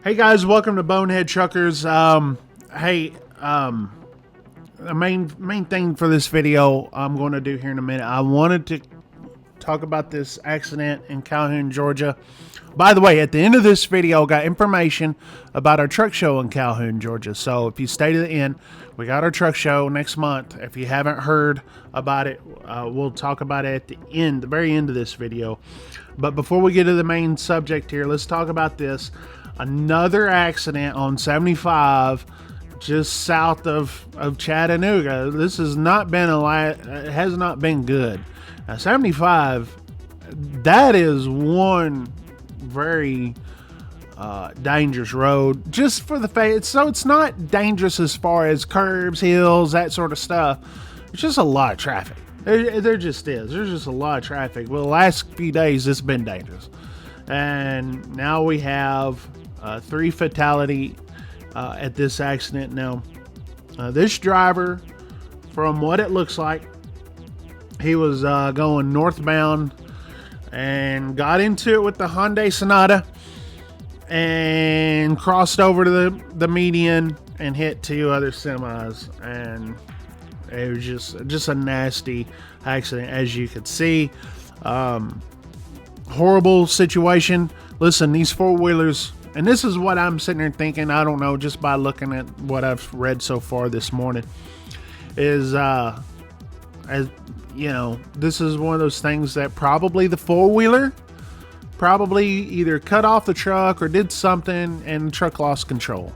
Hey guys, welcome to Bonehead Truckers. The main thing for this video I'm going to do here in a minute. I wanted to talk about this accident in Calhoun, Georgia. By the way, at the end of this video, I got information about our truck show in Calhoun, Georgia. So if you stay to the end, we got our truck show next month. If you haven't heard about it, we'll talk about it at the end, the very end of this video. But before we get to the main subject here, let's talk about this. Another accident on 75 just south of Chattanooga. This has not been it has not been good. 75, that is one very dangerous road, just for the fact it's not dangerous as far as curbs, hills, that sort of stuff. It's just a lot of traffic. There just is. There's just a lot of traffic. Well, the last few days it's been dangerous, and now we have 3 fatality at this accident. Now, this driver, from what it looks like, he was going northbound and got into it with the Hyundai Sonata and crossed over to the median and hit 2 other semis, and it was just a nasty accident, as you could see. Horrible situation. Listen, these 4-wheelers, and this is what I'm sitting here thinking, I don't know, just by looking at what I've read so far this morning, is as you know, this is one of those things that probably the 4-wheeler probably either cut off the truck or did something and the truck lost control.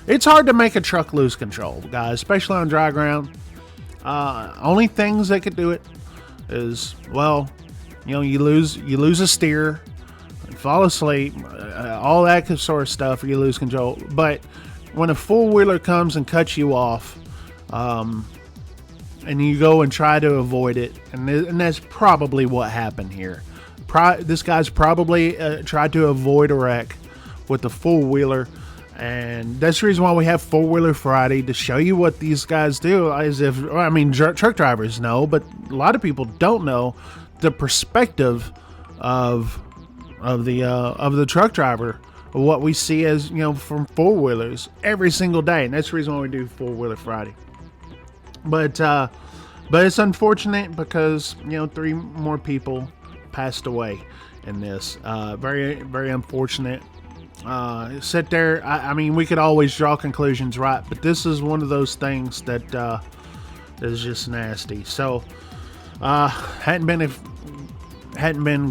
It's hard to make a truck lose control, guys, especially on dry ground. Only things that could do it is, well, you know, you lose a steer, fall asleep, all that sort of stuff, or you lose control. But when a 4-wheeler comes and cuts you off, and you go and try to avoid it, and that's probably what happened here. This guy's probably tried to avoid a wreck with the 4-wheeler, and that's the reason why we have 4-Wheeler Friday, to show you what these guys do. Truck drivers know, but a lot of people don't know the perspective of the truck driver, of what we see as, you know, from 4-wheelers every single day, and that's the reason why we do 4-Wheeler Friday. But it's unfortunate because, you know, 3 more people passed away in this. Very, very unfortunate. Sit there. I mean, we could always draw conclusions, right? But this is one of those things that is just nasty. So, hadn't been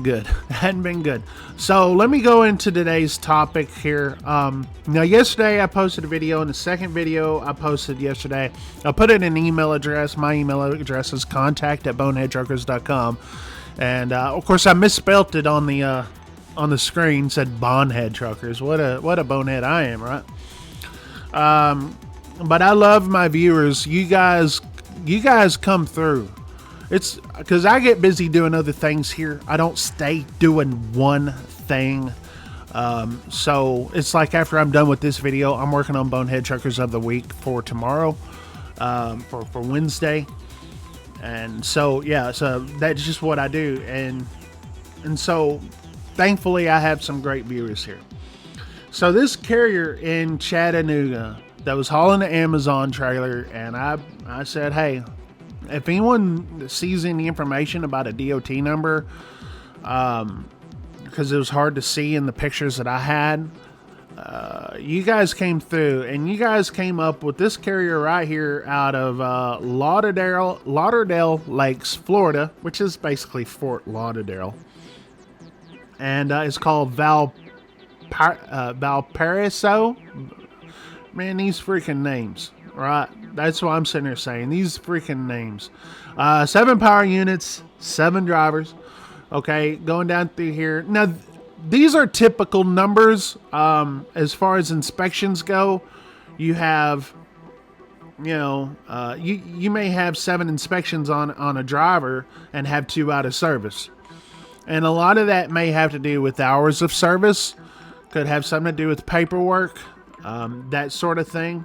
good. Hadn't been good. So let me go into today's topic here. Now, yesterday I posted a video, and the second video I posted yesterday, I put in an email address. My email address is contact@boneheadtruckers.com, and of course I misspelt it on the screen. Said Bonehead Truckers. What a bonehead I am, right? But I love my viewers. You guys come through. It's because I get busy doing other things here. I don't stay doing one thing. So it's like after I'm done with this video, I'm working on Bonehead Truckers of the Week for tomorrow, for Wednesday. And so, yeah, so that's just what I do. And so thankfully I have some great viewers here. So this carrier in Chattanooga that was hauling the Amazon trailer, and I said, hey, if anyone sees any information about a DOT number, because it was hard to see in the pictures that I had, you guys came through, and you guys came up with this carrier right here out of Lauderdale Lakes, Florida, which is basically Fort Lauderdale, and it's called Valparaiso. Man, these freaking names. Right, that's what I'm sitting here saying. These freaking names. 7 power units, 7 drivers. Okay, going down through here. Now, these are typical numbers. As far as inspections go, you have, you know, you may have 7 inspections on a driver and have 2 out of service. And a lot of that may have to do with hours of service. Could have something to do with paperwork, that sort of thing.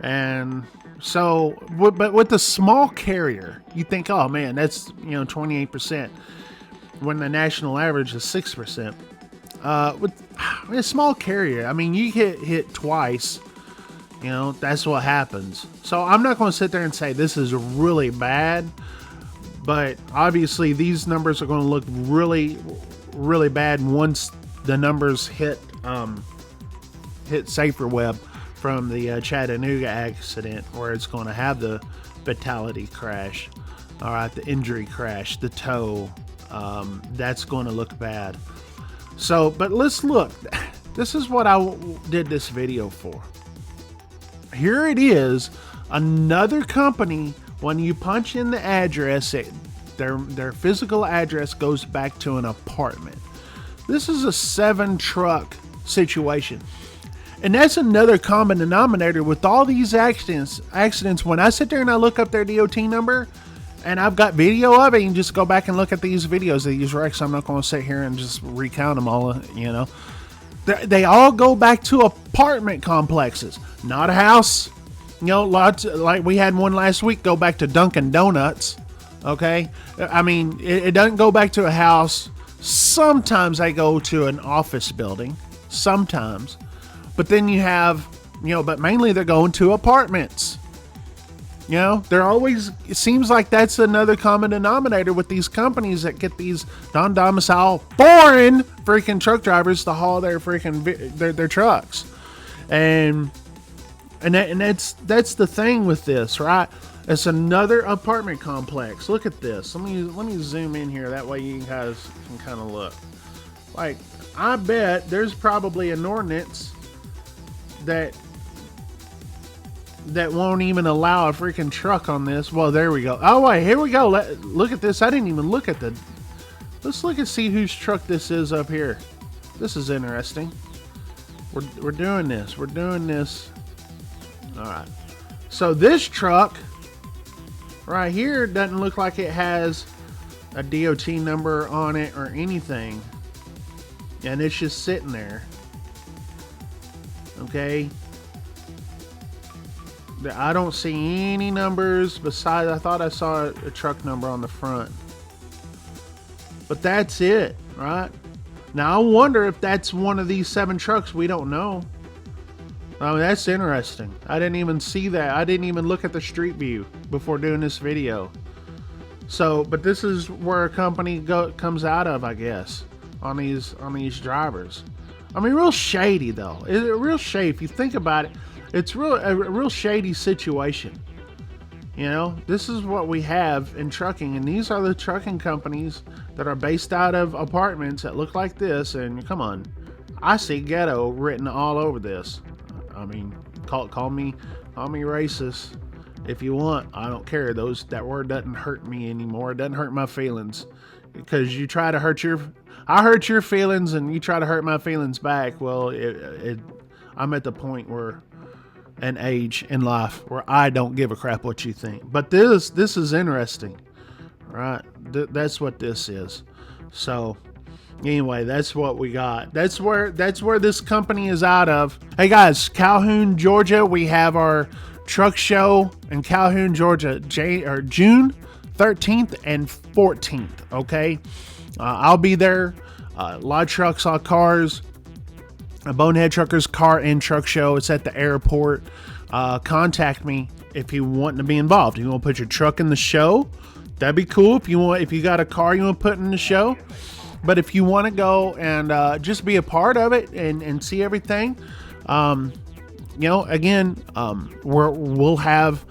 And so, but with the small carrier, you think, oh man, that's, you know, 28%, when the national average is 6%. with a small carrier, I mean, you get hit twice, you know, that's what happens. So I'm not going to sit there and say this is really bad, but obviously these numbers are going to look really, really bad once the numbers hit Safer Web from the Chattanooga accident, where it's going to have the fatality crash, all right, the injury crash, the tow. That's going to look bad. So, but let's look. This is what I did this video for. Here it is, another company. When you punch in the address, their physical address goes back to an apartment. This is a 7-truck situation. And that's another common denominator with all these accidents. When I sit there and I look up their DOT number, and I've got video of it, you can just go back and look at these videos of these wrecks. I'm not going to sit here and just recount them all, you know. They all go back to apartment complexes, not a house. You know, lots, like we had one last week go back to Dunkin' Donuts, okay? I mean, it doesn't go back to a house. Sometimes they go to an office building, sometimes. But then you have, you know, but mainly they're going to apartments. You know, they're always, it seems like that's another common denominator with these companies that get these non-domicile foreign freaking truck drivers to haul their freaking, their trucks. And that's the thing with this, right? It's another apartment complex. Look at this. Let me zoom in here. That way you guys can kind of look. Like, I bet there's probably an ordinance that won't even allow a freaking truck on this. Well, there we go. Oh wait, here we go. Look at this. I didn't even look at the. Let's look and see whose truck this is up here. This is interesting. We're doing this. We're doing this. All right. So this truck right here doesn't look like it has a DOT number on it or anything, and it's just sitting there. Okay. I don't see any numbers besides, I thought I saw a truck number on the front. But that's it, right? Now I wonder if that's one of these 7 trucks. We don't know. I mean, that's interesting. I didn't even see that. I didn't even look at the street view before doing this video. So, but this is where a company comes out of, I guess, on these drivers. I mean, real shady though. It's real shady. If you think about it, it's a real shady situation. You know, this is what we have in trucking, and these are the trucking companies that are based out of apartments that look like this. And come on, I see ghetto written all over this. I mean, call me racist if you want. I don't care. That word doesn't hurt me anymore. It doesn't hurt my feelings, because you try to I hurt your feelings and you try to hurt my feelings back. Well, I'm at the point where an age in life where I don't give a crap what you think. But this is interesting, right? That's what this is. So anyway, that's what we got. That's where this company is out of. Hey guys, Calhoun, Georgia. We have our truck show in Calhoun, Georgia, June 13th and 14th. Okay, I'll be there. A lot of trucks, a lot of cars. A Bonehead Truckers Car and Truck Show. It's at the airport. Contact me if you want to be involved. If you want to put your truck in the show, that'd be cool. If you got a car you want to put in the show. But if you want to go and just be a part of it and see everything, you know, again, we'll have.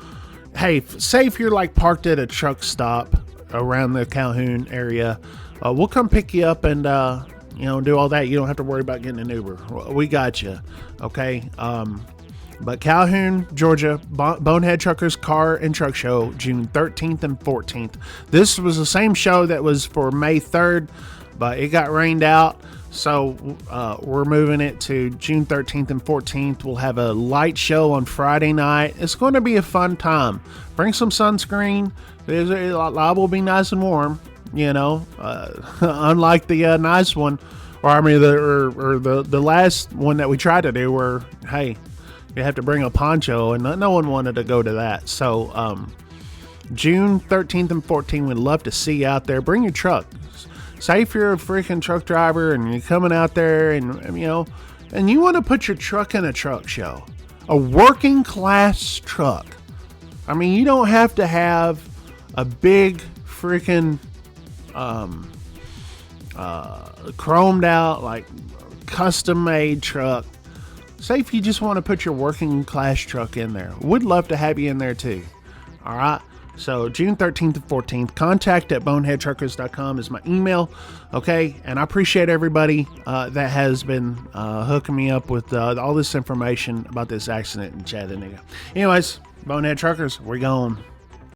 Hey, say if you're like parked at a truck stop around the Calhoun area, we'll come pick you up and you know, do all that. You don't have to worry about getting an Uber. We got you. Okay. But Calhoun, Georgia, Bonehead Truckers Car and Truck Show, June 13th and 14th. This was the same show that was for May 3rd, but it got rained out. So we're moving it to June 13th and 14th. We'll have a light show on Friday night. It's going to be a fun time. Bring some sunscreen. It will be nice and warm. You know, unlike the nice one, or I mean the last one that we tried to do, where hey, you have to bring a poncho, and no one wanted to go to that. So June 13th and 14th, we'd love to see you out there. Bring your truck. Say if you're a freaking truck driver and you're coming out there and and you want to put your truck in a truck show, a working class truck. I mean, you don't have to have a big freaking chromed out, like custom made truck. Say if you just want to put your working class truck in there, we'd love to have you in there too. All right. So June 13th to 14th, contact@boneheadtruckers.com is my email. Okay. And I appreciate everybody that has been hooking me up with all this information about this accident in Chattanooga. Anyways, Bonehead Truckers, we're going.